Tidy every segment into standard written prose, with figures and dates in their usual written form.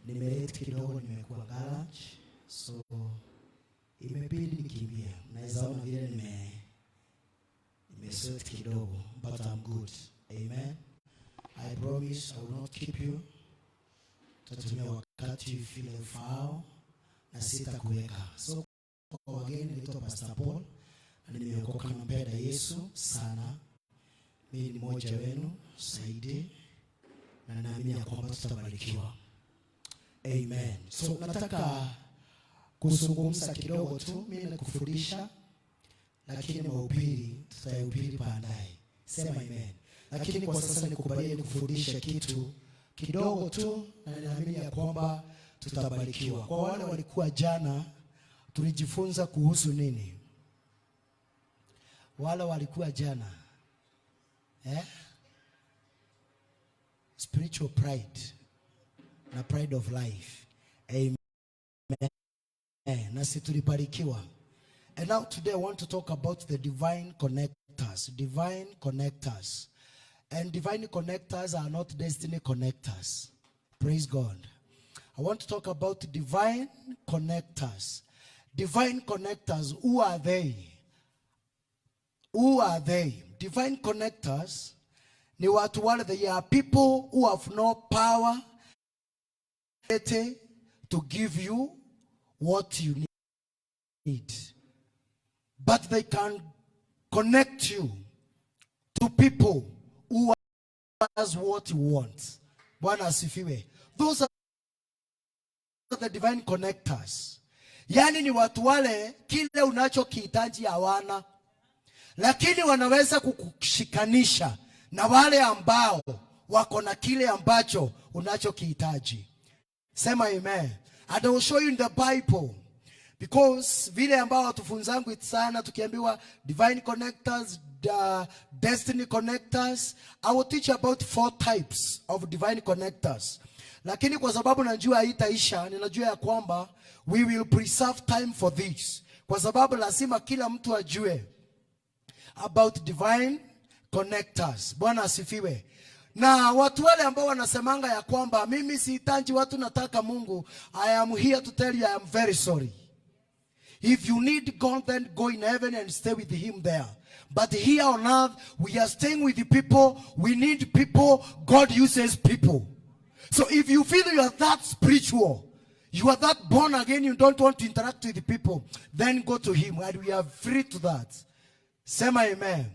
Nimelate kidogo, nimekuwa garage, so imebidi nikimbie. Naweza ona vile nimesweat kidogo, but I'm good. Amen. I promise I will not keep you. Tutatumia wakati vile ufao na sitakuweka. So kwa wageni, naitwa Pastor Paul na nimeokoka na mpenda Yesu sana. Mimi ni mmoja wenu Saidi na naamini ya kwamba tutabarikiwa. Amen. So nataka kuzungumza kidogo tu, mimi nakufundisha, lakini mahubiri tutayahubiri baadaye. Sema amen. Lakini kwa sasa nikubalie nikufundisha kitu kidogo tu, na naamini ya kwamba tutabarikiwa. Kwa wale walikuwa jana, tulijifunza kuhusu nini? Wale walikuwa jana, spiritual pride na pride of life. Amen. Na tulibarikiwa. And now today I want to talk about the divine connectors. Divine connectors. And divine connectors are not destiny connectors. Praise God. I want to talk about divine connectors. Divine connectors, who are they? Who are they? Divine connectors ni watu wale, they are people who have no power to give you what you need, but they can connect you to people who has what you want. Bwana asifiwe. Those are the divine connectors. Yani ni watu wale kile unachokihitaji hawana, lakini wanaweza kukushikanisha na wale ambao wako na kile ambacho unachokihitaji. Sema amen. And I will show you in the Bible, because vile ambao watufunzangu sana tukiambiwa divine connectors, destiny connectors, I will teach about 4 types of divine connectors. Lakini kwa sababu najua haitaisha, ninajua ya kwamba we will preserve time for this, kwa sababu lazima kila mtu ajue about divine connectors. Bwana asifiwe. Na watu wale ambao wanasemanga ya kwamba mimi sihitaji watu, nataka Mungu, I am here to tell you I am very sorry. If you need God, then go in heaven and stay with him there. But here on earth, we are staying with the people. We need people. God uses people. So if you feel you are that spiritual, you are that born again, you don't want to interact with the people, then go to him, and we are free to that. Sema amen.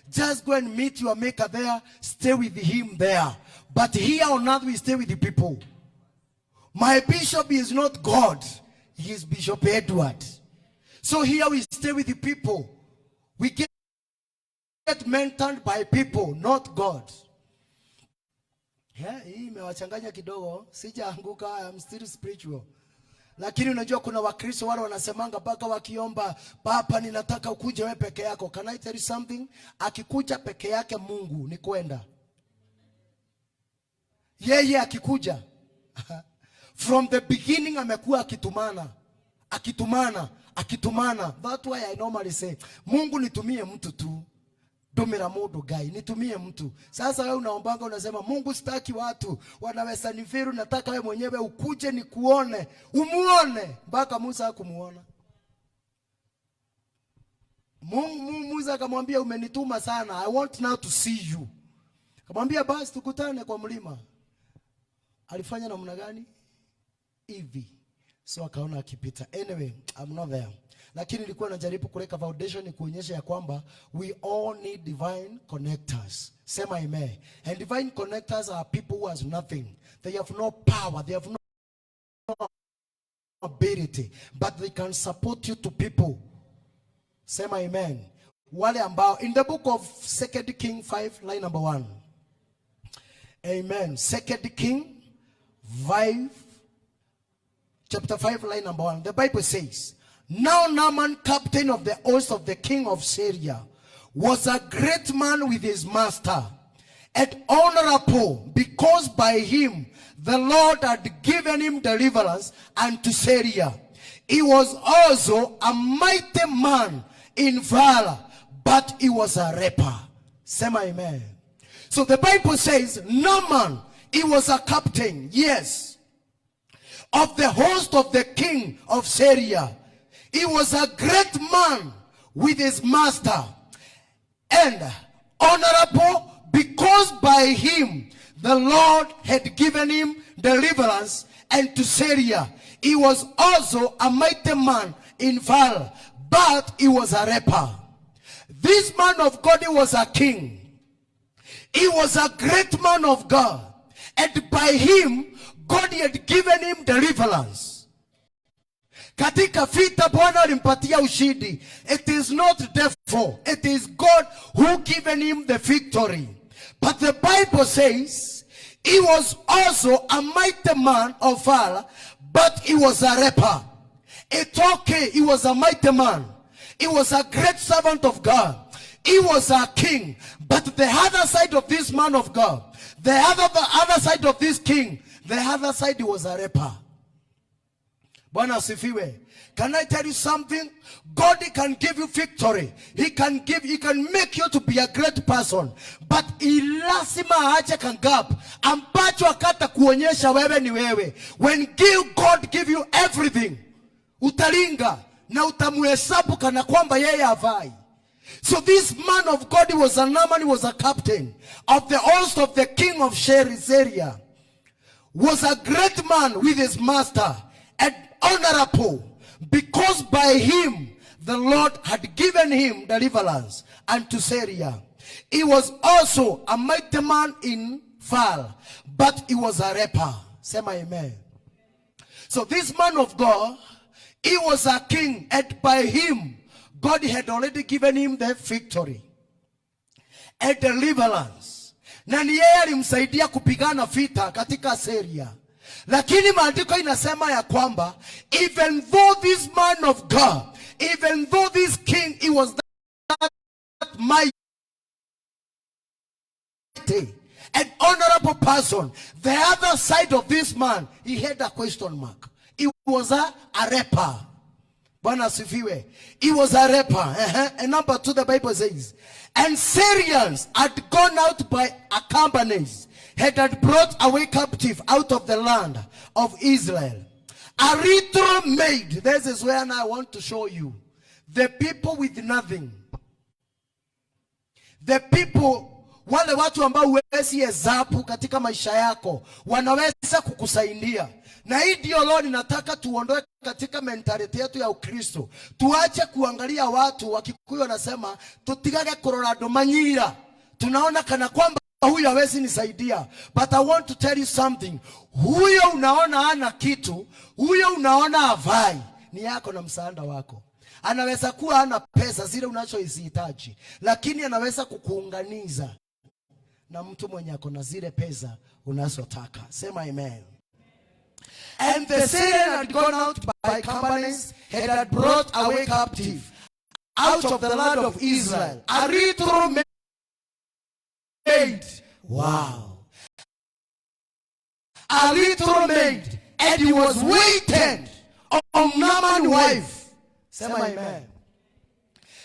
Just go and meet your maker there, stay with him there. But here on earth, we stay with the people. My bishop is not God, he is Bishop Edward. So here we stay with the people. We get mentored by people, not God. Hii imewachanganya kidogo, sijaanguka, I am still spiritual. Lakini unajua kuna Wakristo wale wanasemanga mpaka wakiomba, Papa ninataka ukuje wewe peke yako. Can I tell you something? Akikuja peke yake Mungu ni kwenda. Yeye akikuja from the beginning amekuwa akitumana. That's why I normally say, Mungu nitumie mtu tu. Dumira mundu gai, nitumie mtu. Sasa wewe unaombanga unasema, Mungu sitaki watu wanaweza nifiru, nataka wewe mwenyewe ukuje nikuone, umuone. Mpaka Musa hakumuona. Musa akamwambia umenituma sana, I want now to see you. Akamwambia basi tukutane kwa mlima. Alifanya namna gani? Hivi. So akaona akipita. Anyway, I'm not there. Lakini nilikuwa najaribu kuleka foundation ni kuonyesha ya kwamba we all need divine connectors. Sema amen. And divine connectors are people who has nothing. They have no power. They have no ability. But they can support you to people. Sema amen. Wale ambao, in the book of 2 King 5, line number 1. Amen. 2 King 5, chapter 5, line number 1. The Bible says, now Naaman, captain of the host of the king of Syria, was a great man with his master, and honorable, because by him the Lord had given him deliverance unto Syria. He was also a mighty man in valor, but he was a rapper. Sema amen. So the Bible says, Naaman, he was a captain, yes. of the host of the king of Syria. He was a great man with his master and honorable, because by him the Lord had given him deliverance, and to Syria. He was also a mighty man in Val, but he was a leper. This man of God, he was a king. He was a great man of God. And by him, God had given him deliverance. Katika vita Bwana alimpatia ushindi. It is not devil, it is God who given him the victory. But the Bible says he was also a mighty man of valor, but he was a leper. It's okay, he was a mighty man. He was a great servant of God. He was a king. But the other side of this man of God, the other side of this king, the other side, he was a leper. Bwana asifiwe. Can I tell you something? God, he can give you victory. He can make you to be a great person. But lazima aache kangap ambacho akata kuonyesha wewe ni wewe. When God give you everything, utalinga na utamuhesabu kana kwamba yeye havai. So this man of God, he was a Naaman, he was a captain of the host of the king of Syria. Was a great man with his master and honorable, because by him the Lord had given him deliverance unto Syria. He was also a mighty man in Val, but he was a leper. Say my amen. So this man of God, he was a king, and by him God had already given him the victory and deliverance. Na ni yeye alimsaidia kupigana vita katika Syria. Lakini maandiko inasema ya kwamba even though this man of God, even though this king, he was that mighty and honorable person, the other side of this man, he had a question mark. He was a leper. Bwana asifiwe. He was a leper. And number 2, the Bible says, and Syrians had gone out by a companies, had brought away captive out of the land of Israel. A little maid. This is where I want to show you. The people with nothing. The people, wale watu ambao huwezi hesabu katika maisha yako, wanaweza kukusaidia. Na hii ndio leo ninataka tuondoe katika mentality yetu ya Ukristo. Tuache kuangalia watu wa Kikuyu wanasema tutigage kurora domanyira. Tunaona kana kwamba huyu hawezi nisaidia. But I want to tell you something. Huyo unaona hana kitu, huyo unaona havai, ni yako na msaada wako. Anaweza kuwa hana pesa zile unazohitaji, lakini anaweza kukuunganiza na mtu mwenye ako na zile pesa unazotaka. Sema amen. And the Syrians had gone out by companies, had brought away captive out of the land of Israel. A little maid. Wow. A little maid. And he was waiting on Naaman's wife. Sema amen.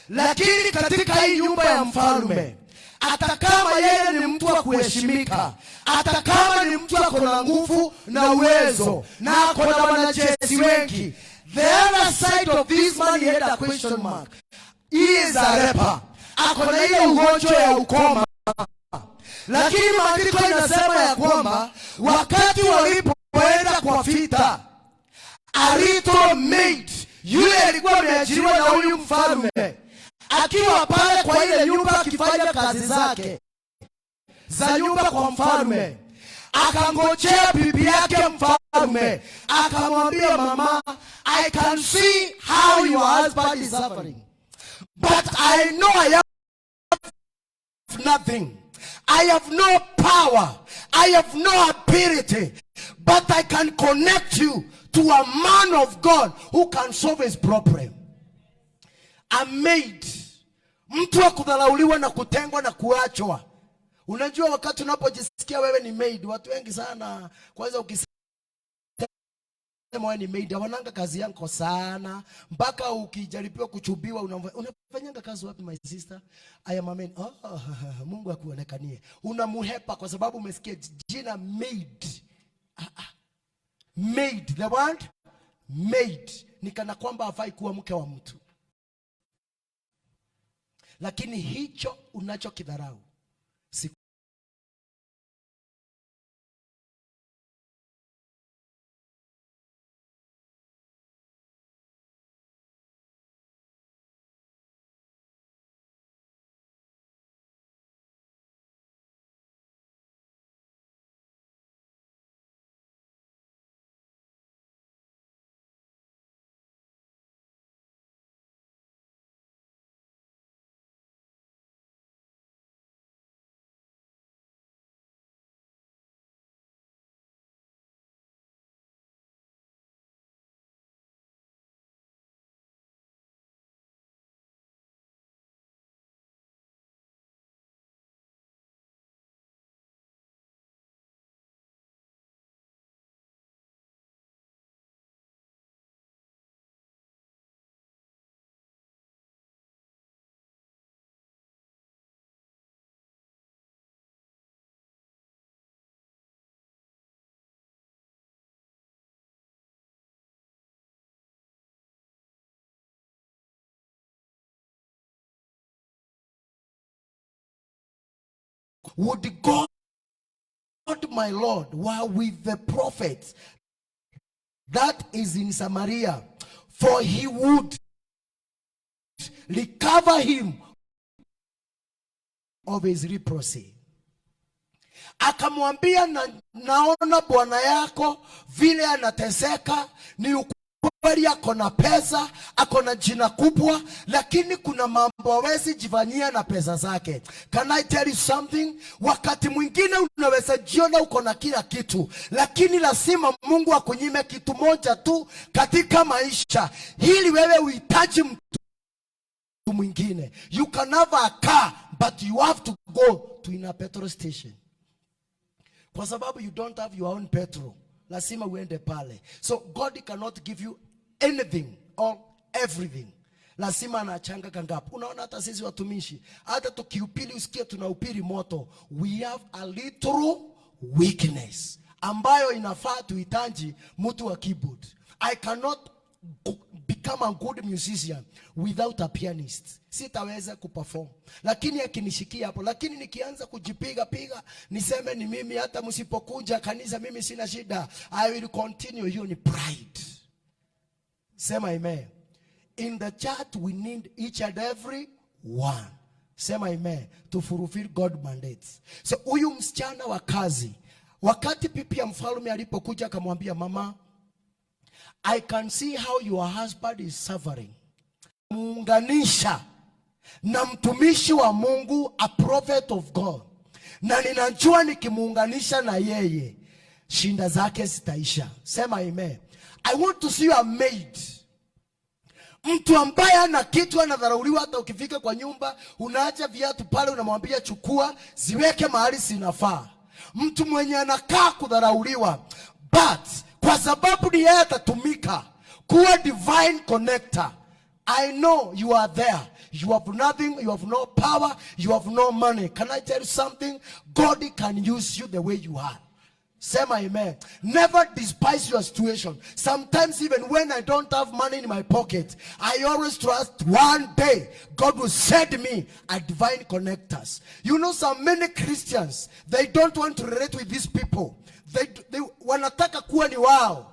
Lakini katika hii nyumba ya mfalme, hata kama yeye ni mtu wa kuheshimika, hata kama ni mtu ako na nguvu na uwezo na ako na wanajeshi wengi, the other side of this man he had a question mark. He is a leper. Ako na ile ugonjwa ya ukoma. Lakini maandiko inasema ya kwamba wakati walipoenda kwa vita, a little maid, yule alikuwa ameajiriwa na huyu mfalme, akiwa pale kwa ile nyumba akifanya kazi zake za nyumba kwa mfalme, akangojea bibi yake mfalme, akamwambia, mama, I can see how your husband is suffering, but I know I have nothing. I have no power. I have no ability, but I can connect you to a man of God who can solve his problem. A maid. Mtu wa kudharauliwa na kutengwa na kuachwa. Unajua wakati unapojisikia wewe ni maid, watu wengi sana kwanza ukisema wewe ni maid, hawananga kazi yako sana, mpaka ukijaribiwa kuchubiwa unafanyanga kazi wapi my sister? I am a maid. Mungu akuonekanie. Unamuhepa kwa sababu umesikia jina maid. Maid, the word maid ni kana kwamba hafai kuwa mke wa mtu. Lakini hicho unachokidharau would God my Lord were with the prophets that is in Samaria, for he would recover him of his leprosy. Akamwambia, naona bwana yako vile anateseka, ni ukweli ako na pesa, ako na jina kubwa, lakini kuna mambo hawezi jifanyia na pesa zake. Can I tell you something? Wakati mwingine unaweza jiona uko na kila kitu, lakini lazima Mungu akunyime kitu moja tu katika maisha, ili wewe uhitaji mtu mwingine. You can have a car, but you have to go to a petrol station. Kwa sababu you don't have your own petrol, lazima uende pale. So God cannot give you anything or everything. Lazima anachanga kangapo. Unaona hata sisi watumishi, hata tukiupili usikie tunaupili moto, we have a little weakness ambayo inafaa tuhitaji mtu wa keyboard. I cannot become a good musician without a pianist. Sitaweza kuperform. Lakini akinishikia hapo, lakini nikianza kujipiga piga, niseme ni mimi, hata msipokuja kanisa mimi sina shida, I will continue. Hiyo ni pride. Sema amen. In the church we need each and every one. Sema amen. To fulfill God mandates. So huyu msichana wa kazi, wakati pipi ya mfalme alipokuja akamwambia, mama, I can see how your husband is suffering. Muunganisha na mtumishi wa Mungu, a prophet of God. Na ninajua nikimuunganisha na yeye, shinda zake zitaisha. Sema amen. I want to see you a maid. Mtu ambaye ana kitu anadharauliwa, hata ukifika kwa nyumba unaacha viatu pale, unamwambia chukua ziweke mahali sinafaa. Mtu mwenye anakaa kudharauliwa, but kwa sababu ni yeye atatumika kuwa divine connector. I know you are there. You have nothing, you have no power, you have no money. Can I tell you something? God can use you the way you are. Sema amen. Never despise your situation. Sometimes even when I don't have money in my pocket, I always trust one day God will send me a divine connectors. You know, so many Christians, they don't want to relate with these people. They wanataka kuwa ni wao.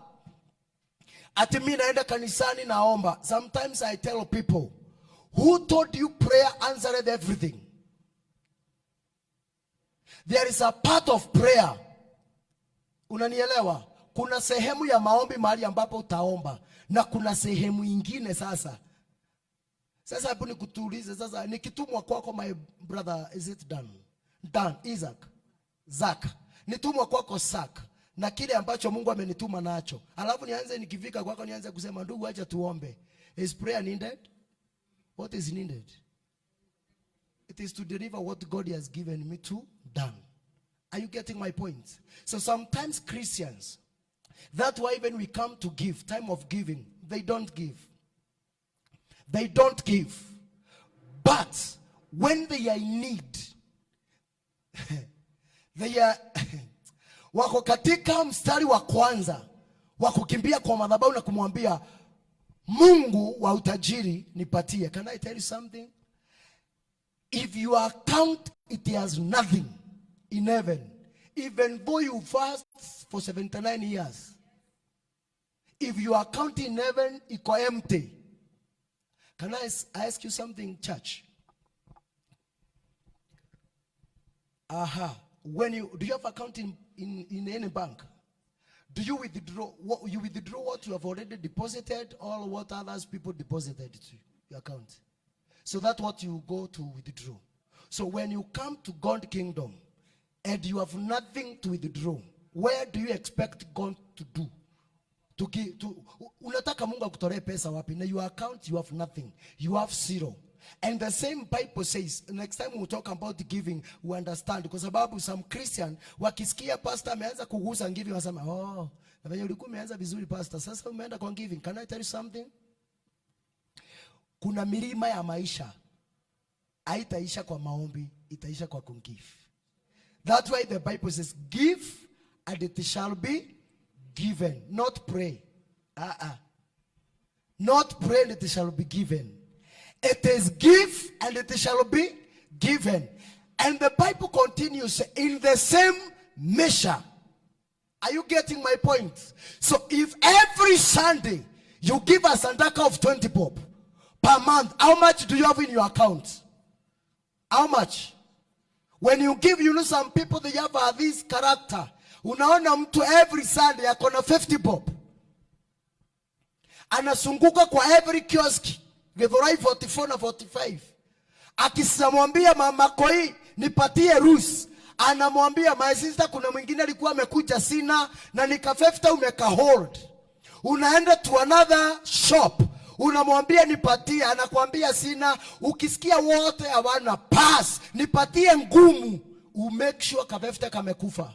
Ati mimi naenda kanisani naomba. Sometimes I tell people, who told you prayer answered everything? There is a part of prayer. Unanielewa? Kuna sehemu ya maombi mahali ambapo utaomba, na kuna sehemu ingine sasa. Sasa hapo nikutulize sasa, nikitumwa kwako, my brother, is it done? Dan, Isaac, Zak. Nitumwa kwako Sak, na kile ambacho Mungu amenituma nacho. Alafu nianze nikifika kwako nianze kusema, ndugu acha tuombe. Is prayer needed? What is needed? It is to deliver what God has given me to done. Are you getting my point? So sometimes Christians, that's why when we come to give, time of giving, they don't give. They don't give. But when they are in need, they are wako katika mstari wa kwanza wa kukimbia kwa madhabahu na kumwambia Mungu wa utajiri nipatie. Can I tell you something? If your account it has nothing in heaven, even though you fast for 79 years, if your account in heaven is empty, can I ask you something, church? When do you have account in any bank? Do you withdraw what you have already deposited or what others people deposited to your account? So that's what you go to withdraw. So when you come to God's kingdom and you have nothing to withdraw, where do you expect God to do? To give to unataka Mungu akutolee pesa wapi? Na your account you have nothing. You have zero. And the same Bible says, next time we talk about giving, we understand. Because sababu some Christian wakisikia pastor ameanza kugusa giving wasema, oh, na venye ulikuwa umeanza vizuri pastor, sasa umeenda kwa giving. Can I tell you something? Kuna milima ya maisha haitaisha kwa maombi, itaisha kwa kugive. That's why the Bible says, give and it shall be given. Not pray. Not pray and it shall be given. It is give and it shall be given. And the Bible continues in the same measure. Are you getting my point? So if every Sunday you give a sandaka of 20 bob per month, how much do you have in your account? How much? When you give, you know some people they have this character. Unaona mtu every Sunday akona 50 bob. Anasunguka kwa every kiosk. Githurai 44 na 45. Akisamwambia mama koi nipatie rules. Anamwambia my sister kuna mwingine alikuwa amekuja sina na nika 50 umeka hold. Unaenda to another shop. Unamwambia nipatie, anakuambia sina. Ukisikia wote hawana pass, nipatie ngumu. Make sure ka 50 kamekufa.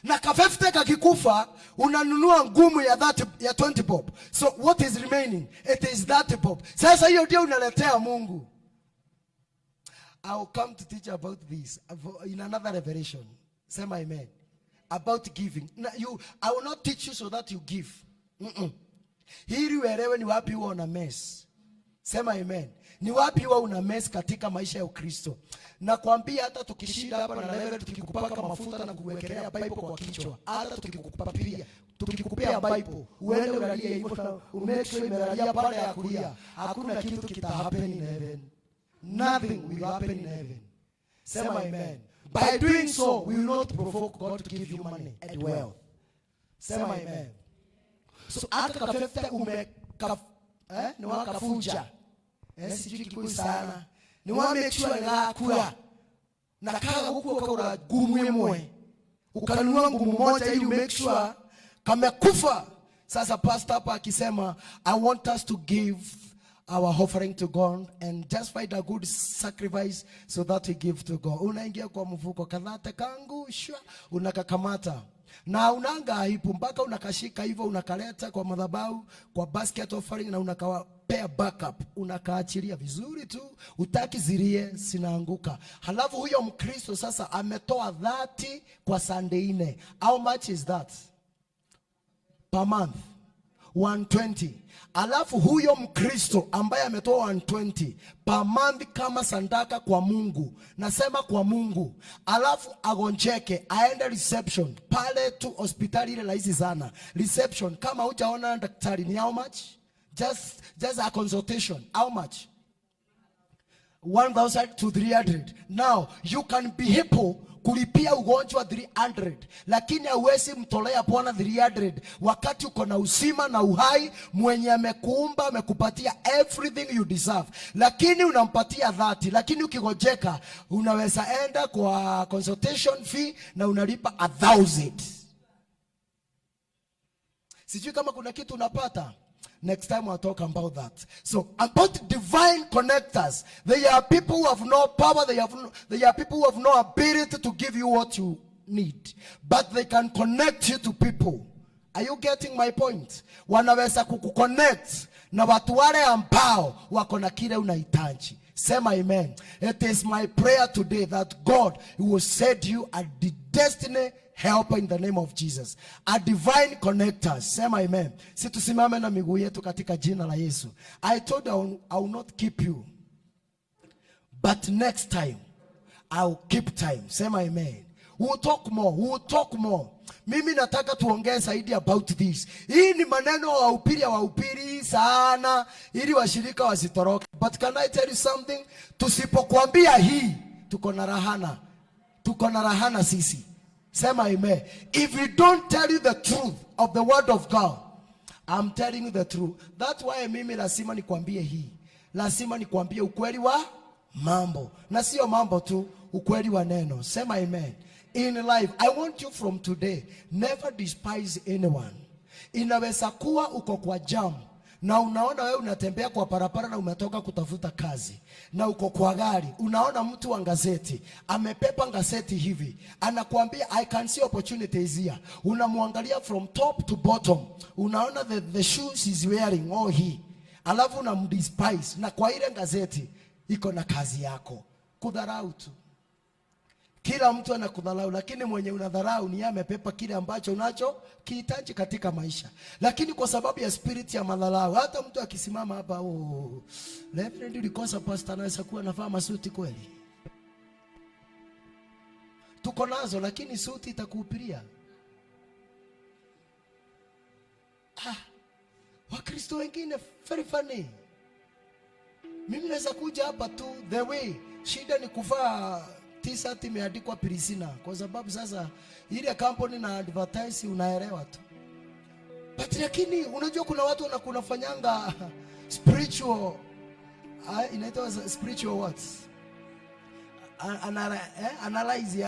Na ka 50 kakikufa, unanunua ngumu ya 20 bob. So what is remaining? It is 30 bob. Sasa hiyo ndio unaletea Mungu. I will come to teach about this in another revelation. Say my amen. About giving. Now I will not teach you so that you give. Hili uelewe ni wapi huwa una mess. Sema amen. Ni wapi huwa una mess katika maisha ya Ukristo. Na kuambia hata tukishinda hapa na level tukikupaka mafuta na kuwekelea Bible kwa kichwa. Hata tukikupea Bible. Uende unalia hivyo umake sure imelalia pale ya kulia. Hakuna kitu kita happen in heaven. Nothing will happen in heaven. Sema amen. By doing so, we will not provoke God to give you money and wealth. Sema amen. So aka kafefta ni wakafuja. Sijui kikui sana. Ni make sure na kula. Na kala huko kwa gumu mwe. Ukanunua ngumu moja ili make sure kamekufa. Sasa pastor hapa akisema I want us to give our offering to God and just find a good sacrifice so that we give to God. Unaingia kwa mfuko kadhate kangu shwa unakakamata na unanga aibu mpaka unakashika hivyo unakaleta kwa madhabahu kwa basket offering na unakawapea backup unakaachilia vizuri tu utaki zirie sinaanguka. Halafu huyo Mkristo sasa ametoa 30 kwa Sunday 4. How much is that per month? 120. Alafu huyo Mkristo ambaye ametoa 120 per month kama sandaka kwa Mungu. Nasema kwa Mungu. Alafu agonjeke aende reception pale tu hospitali ile rahisi sana. Reception kama hujaona daktari ni how much? Just a consultation. How much? 1,000 to 300. Now you can be able kulipia ugonjwa 300 lakini hauwezi mtolea Bwana 300 wakati uko na uzima na uhai mwenye amekuumba amekupatia everything you deserve lakini unampatia 30 lakini ukigojeka unaweza enda kwa consultation fee na unalipa 1,000. Sijui kama kuna kitu unapata. Next time we'll talk about that. So about divine connectors, they are people who have no power, they are people who have no ability to give you what you need, but they can connect you to people. Are you getting my point? Wanaweza kukuconnect na watu wale ambao wako na kile unahitaji. Sema amen. It is my prayer today that God will set you a destiny helper in the name of Jesus. A divine connector. Sema amen. Si tusimame na miguu yetu katika jina la Yesu. I told you I will not keep you. But next time, I'll keep time. Sema amen. We'll talk more. We'll talk more. Mimi nataka tuongee zaidi about this. Hii ni maneno wa upiri sana ili washirika wasitoroke. But can I tell you something? Tusipokuambia hii, tuko na rahana. Tuko na rahana sisi. Sema amen. If we don't tell you the truth of the word of God, I'm telling you the truth. That's why mimi lazima nikwambie hii. Lazima nikwambie ukweli wa mambo. Na sio mambo tu, ukweli wa neno. Sema amen. In life, I want you from today, never despise anyone. Inaweza kuwa uko kwa jam na unaona wewe unatembea kwa parapara na umetoka kutafuta kazi, na uko kwa gari, unaona mtu wa gazeti amepepa gazeti hivi, anakuambia I can see opportunities here. Unamwangalia from top to bottom, unaona the shoes is wearing all he, alafu unamdespise, na kwa ile gazeti iko na kazi yako. Kudharau tu. Kila mtu anakudharau, lakini mwenye unadharau ni yeye amepepa kile ambacho unacho kihitaji katika maisha. Lakini kwa sababu ya spirit ya madharau, hata mtu akisimama hapa, Reverend ulikosa pastor anaweza kuwa anavaa masuti kweli. Tuko nazo, lakini suti itakuhupiria. Wakristo wengine very funny. Mimi naweza kuja hapa tu the way, shida ni kuvaa t-shirt imeandikwa Priscilla, kwa sababu sasa ile kampuni na advertise, unaelewa tu. But lakini unajua kuna watu wanakunafanyanga spiritual, inaitwa spiritual what? Analyze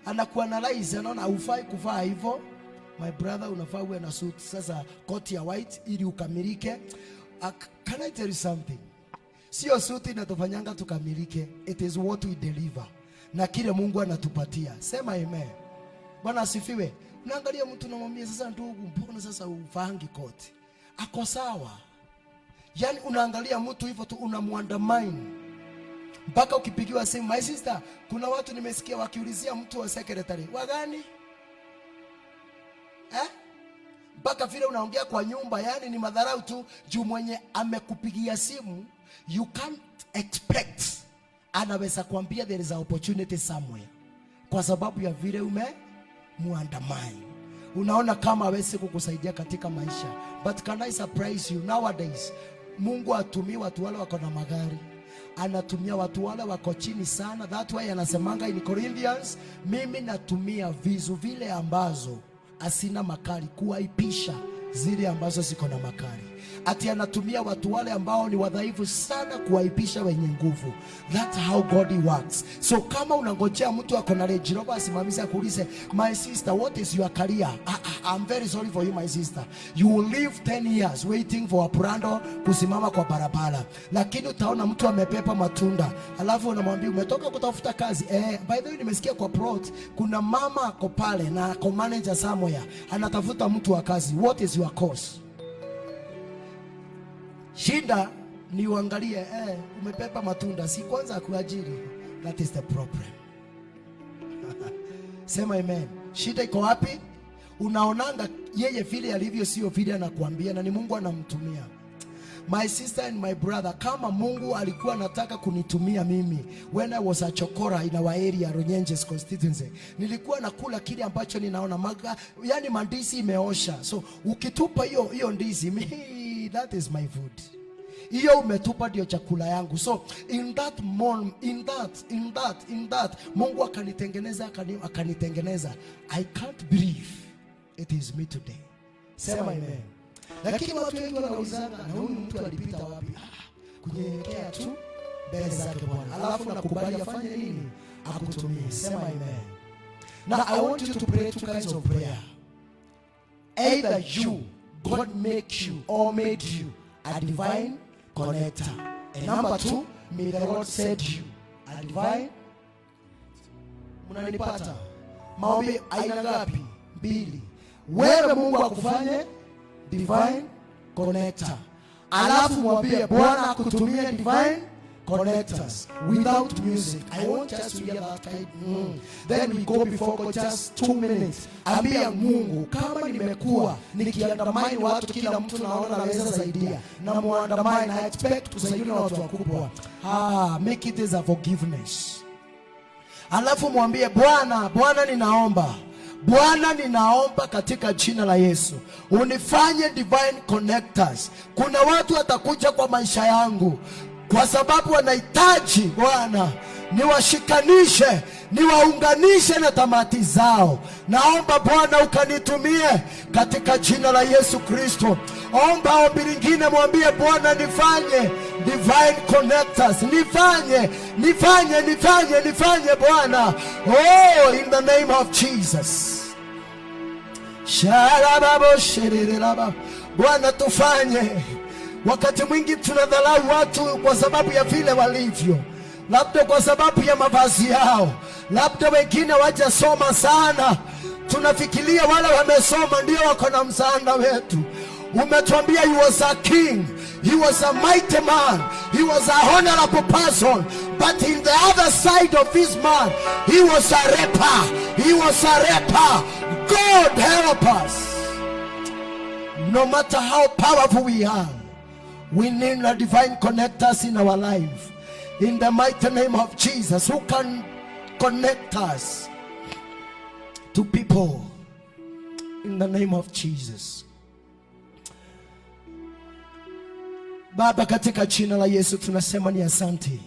anakuanalyze, anaona hufai kuvaa hivyo. My brother, unafaa uwe na suit sasa, koti ya white ili ukamilike. Can I tell you something? Sio suit inatufanyanga tukamilike, it is what we deliver na kile Mungu anatupatia. Sema amen. Bwana asifiwe. Unaangalia mtu unamwambia sasa, ndugu, mbona sasa ufahangi koti? Ako sawa. Yani unaangalia mtu hivyo tu, unamwandamine. Mpaka ukipigiwa simu, my sister, kuna watu nimesikia wakiulizia mtu wa secretary, wagani? Mpaka vile unaongea kwa nyumba, yani ni madharau tu. Juu mwenye amekupigia simu, you can't expect anaweza kuambia there is an opportunity somewhere, kwa sababu ya vile muandamani. Unaona kama hawezi kukusaidia katika maisha. But can I surprise you, nowadays Mungu atumii watu wale wako na magari, anatumia watu wale wako chini sana. That why anasemanga in Corinthians, mimi natumia vizu vile ambazo asina makali kuwaipisha zile ambazo ziko na makali. Ati anatumia watu wale ambao ni wadhaifu sana kuwaipisha wenye nguvu. That's how God works. So kama unangojea mtu ako na Range Rover asimamisha kuulize, my sister, what is your career? I'm very sorry for you, my sister. You will live 10 years waiting for a Prado kusimama kwa barabara. Lakini utaona mtu amepepa matunda, alafu unamwambia umetoka kutafuta kazi. By the way, nimesikia kwa plot kuna mama ako pale na ako manager somewhere, anatafuta mtu wa kazi. What is your course? Shida ni uangalie, umepepa matunda, si kwanza kuajiri. That is the problem. Sema amen. Shida iko wapi? Unaonanga yeye vile alivyo sio vile anakuambia, na ni Mungu anamtumia. My sister and my brother, kama Mungu alikuwa anataka kunitumia mimi, when I was a chokora in our area, Runyenjes constituency, nilikuwa nakula kile ambacho ninaona yani mandisi imeosha. So ukitupa hiyo ndizi, that is my food. Hiyo umetupa ndio chakula yangu. So in that Mungu akanitengeneza. I can't believe it is me today. Sema amen. Lakini watu wengi wanaulizana, na huyu mtu alipita wapi? Kunyenyekea tu mbele zake Bwana, alafu nakubali afanye nini? Akutumie. Sema amen. Now I want you to pray two kinds of prayer. Either God make you or made you a divine connector. And number 2, may the Lord set you a divine. Munanipata? Maombi aina ngapi? 2. Wewe Mungu akufanye divine connector, alafu mwambie Bwana akutumie divine connect us. Without music, I want just to hear that kind. Then we go before God just 2 minutes. Ambia Mungu, kama nimekuwa nikiandamani watu, kila mtu naona naweza saidia, na muandamani, I expect kusaidia na watu wakubwa. Make it as a forgiveness. Alafu mwambie Bwana, Bwana ninaomba katika jina la Yesu, unifanye divine connectors. Kuna watu watakuja kwa maisha yangu kwa sababu wanahitaji Bwana niwashikanishe, niwaunganishe na tamati zao. Naomba Bwana ukanitumie katika jina la Yesu Kristo. Omba ombi lingine, mwambie Bwana nifanye divine connectors. Nifanye Bwana. Oh, in the name of Jesus. Shalababo shirelaba. Bwana tufanye. Wakati mwingi tunadharau watu kwa sababu ya vile walivyo, labda kwa sababu ya mavazi yao, labda wengine wajasoma sana. Tunafikiria wale wamesoma ndio wako na msaada wetu. Umetuambia he was a king, he was a mighty man, he was a honorable person, but in the other side of this man, he was a rapper. God help us. No matter how powerful we are, we need a divine connectors in our life. In the mighty name of Jesus, who can connect us to people. In the name of Jesus. Baba, katika jina la Yesu tunasema ni asante.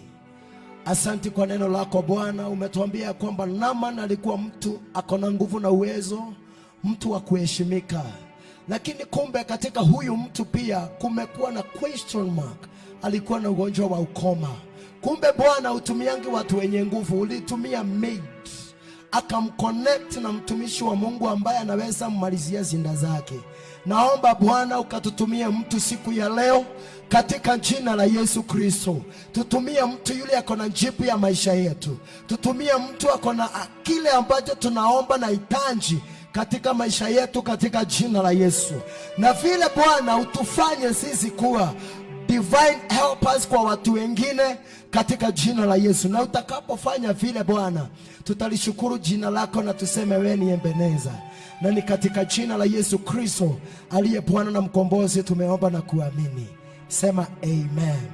Asante kwa neno lako Bwana. Umetuambia kwamba Naaman alikuwa mtu akona nguvu na uwezo, mtu wa kuheshimika. Lakini kumbe katika huyu mtu pia kumekuwa na question mark. Alikuwa na ugonjwa wa ukoma. Kumbe Bwana utumiangi watu wenye nguvu. Ulitumia maid akamconnect na mtumishi wa Mungu ambaye anaweza mmalizia zinda zake. Naomba Bwana ukatutumie mtu siku ya leo katika jina la Yesu Kristo. Tutumie mtu yule akona jibu ya maisha yetu. Tutumie mtu akona kile ambacho tunaomba na hitaji katika maisha yetu katika jina la Yesu. Na vile Bwana utufanye sisi kuwa divine helpers kwa watu wengine katika jina la Yesu. Na utakapofanya vile Bwana, tutalishukuru jina lako na tuseme wewe ni Ebeneza. Na ni katika jina la Yesu Kristo aliye Bwana na mkombozi tumeomba na kuamini. Sema amen.